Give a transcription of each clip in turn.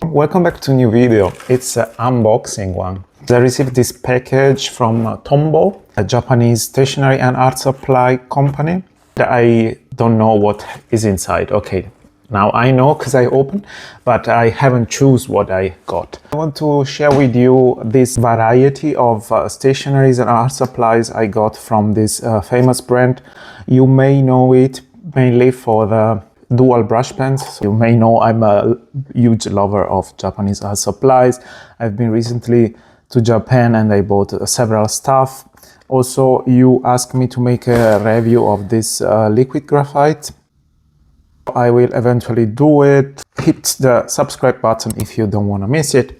Welcome back to a new video. It's an unboxing one. I received this package from Tombow, a Japanese stationery and art supply company. I don't know what is inside. Okay, now I know because I opened, but I haven't choose what I got. I want to share with you this variety of stationeries and art supplies I got from this famous brand. You may know it mainly for the dual brush pens. You may know I'm a huge lover of Japanese art supplies. I've been recently to Japan and I bought several stuff. Also, you asked me to make a review of this liquid graphite. I will eventually do it. Hit the subscribe button if you don't want to miss it.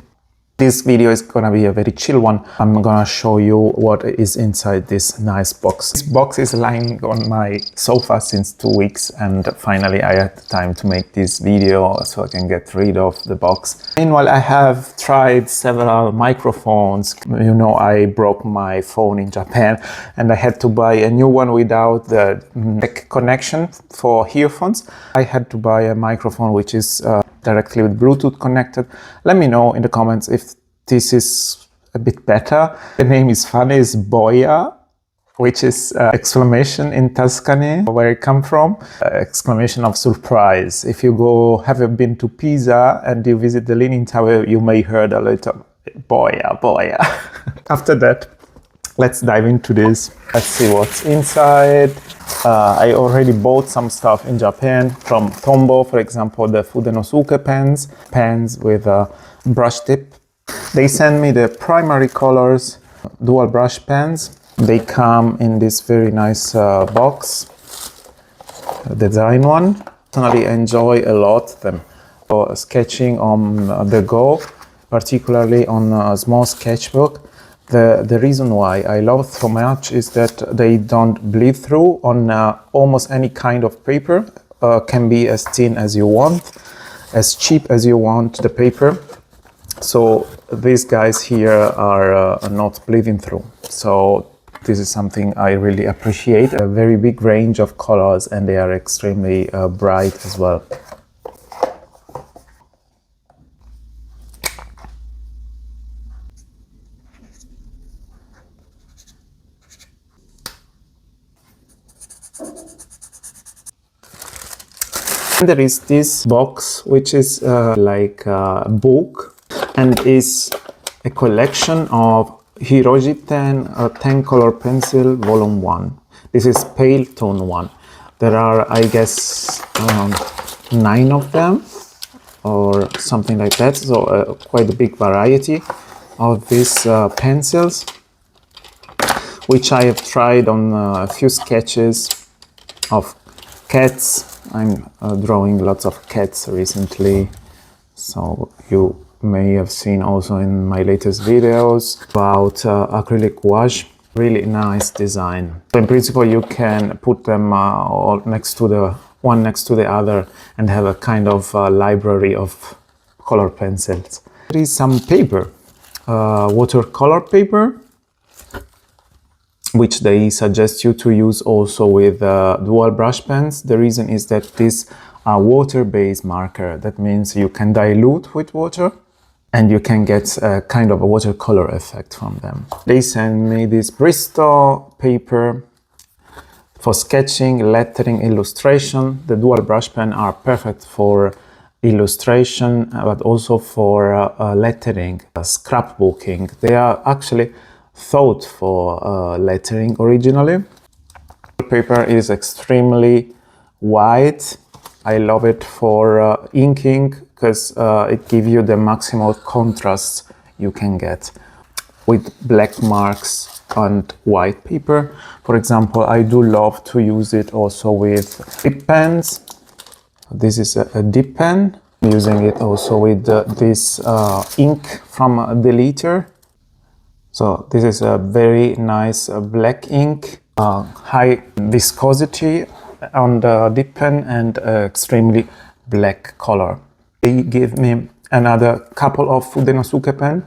This video is gonna be a very chill one. I'm gonna show you what is inside this nice box. This box is lying on my sofa since 2 weeks and finally I had the time to make this video so I can get rid of the box. Meanwhile, I have tried several microphones. You know, I broke my phone in Japan and I had to buy a new one without the connection for earphones. I had to buy a microphone which is directly with Bluetooth connected. Let me know in the comments if this is a bit better. The name is funny, it's Boia, which is exclamation in Tuscany, where it come from. Exclamation of surprise. If you have been to Pisa and you visit the Leaning Tower, you may heard a little Boia, Boia. After that, let's dive into this. Let's see what's inside. I already bought some stuff in Japan from Tombow, for example, the Fudenosuke pens with a brush tip. They send me the primary colors, dual brush pens. They come in this very nice box, design one. Personally enjoy a lot them for sketching on the go, particularly on a small sketchbook. The reason why I love so much is that they don't bleed through on almost any kind of paper. Can be as thin as you want, as cheap as you want the paper. So these guys here are not bleeding through. So this is something I really appreciate. A very big range of colors and they are extremely bright as well. There is this box which is like a book and is a collection of Hiroji 10 color pencil volume 1. This is pale tone 1. There are, I guess, 9 of them or something like that, so quite a big variety of these pencils, which I have tried on a few sketches of cats. I'm drawing lots of cats recently, so you may have seen also in my latest videos about acrylic gouache. Really nice design. So in principle, you can put them all next to the one next to the other and have a kind of library of color pencils. There is some paper, watercolor paper, which they suggest you to use also with dual brush pens. The reason is that these are water-based marker. That means you can dilute with water and you can get a kind of a watercolor effect from them. They send me this Bristol paper for sketching, lettering, illustration. The dual brush pen are perfect for illustration, but also for lettering, scrapbooking. They are actually thought for lettering originally. The paper is extremely white. I love it for inking because it gives you the maximal contrast you can get with black marks and white paper. For example, I do love to use it also with dip pens. This is a dip pen. I'm using it also with this ink from a deleter. So this is a very nice black ink, high viscosity on the dip pen and extremely black color. They give me another couple of Fudenosuke pen,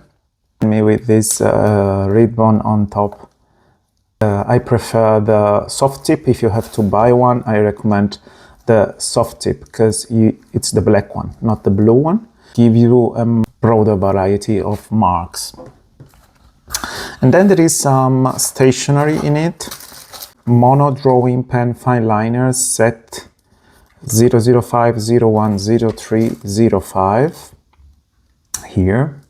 me with this ribbon on top. I prefer the soft tip. If you have to buy one, I recommend the soft tip, because it's the black one, not the blue one. Give you a broader variety of marks. And then there is some stationery in it. Mono drawing pen fine liners set 005010305 here.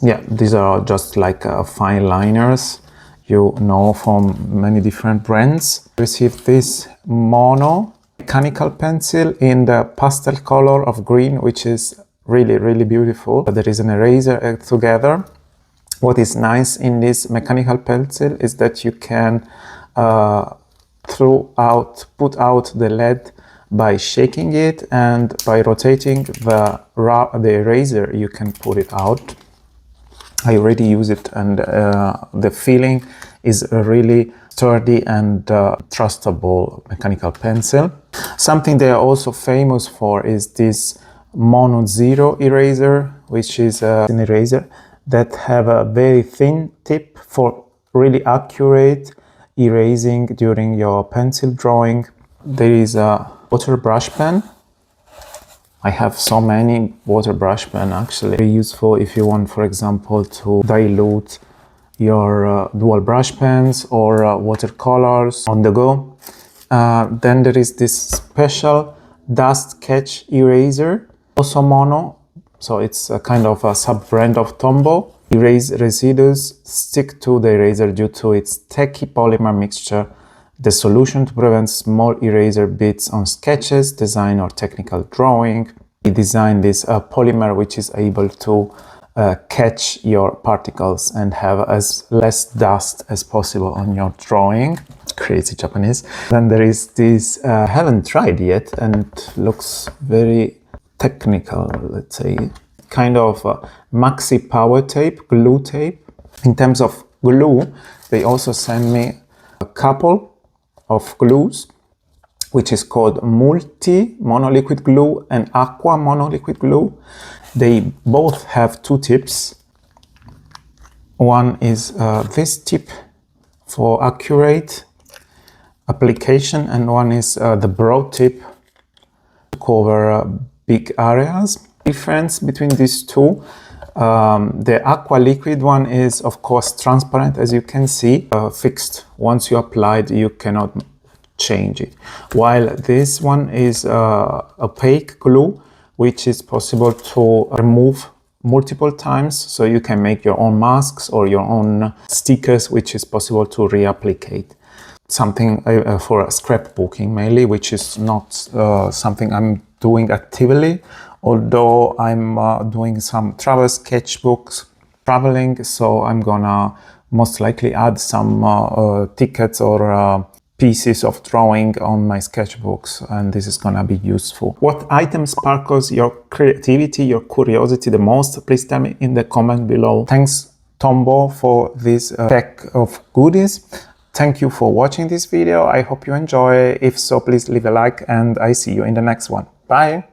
Yeah, these are just like fine liners, you know, from many different brands. Received this mono mechanical pencil in the pastel color of green, which is really beautiful. There is an eraser together. What is nice in this mechanical pencil is that you can put out the lead by shaking it, and by rotating the eraser you can put it out. I already use it, and the feeling is a really sturdy and trustable mechanical pencil. Something they are also famous for is this Mono Zero eraser, which is an eraser that have a very thin tip for really accurate erasing during your pencil drawing. There is a water brush pen. I have so many water brush pen actually. Very useful if you want, for example, to dilute your dual brush pens or watercolors on the go. Then there is this special dust catch eraser, also mono, so it's a kind of a sub-brand of Tombow. Erase residues stick to the eraser due to its tacky polymer mixture, the solution to prevent small eraser bits on sketches, design or technical drawing. We designed this polymer which is able to catch your particles and have as less dust as possible on your drawing. Crazy Japanese. Then there is this, haven't tried yet, and looks very technical, let's say, kind of maxi power tape, glue tape. In terms of glue, they also sent me a couple of glues, which is called multi monoliquid glue and aqua monoliquid glue. They both have two tips. One is this tip for accurate application, and one is the broad tip to cover big areas. Difference between these two, the aqua liquid one is of course transparent, as you can see, fixed. Once you applied, you cannot change it, while this one is opaque glue, which is possible to remove multiple times, so you can make your own masks or your own stickers, which is possible to reapplicate. Something for scrapbooking mainly, which is not something I'm doing actively, although I'm doing some travel sketchbooks, traveling, so I'm gonna most likely add some tickets or pieces of drawing on my sketchbooks, and this is gonna be useful. What item sparkles your creativity, your curiosity the most? Please tell me in the comment below. Thanks Tombow for this pack of goodies. Thank you for watching this video. I hope you enjoy. If so, please leave a like, and I see you in the next one. Bye!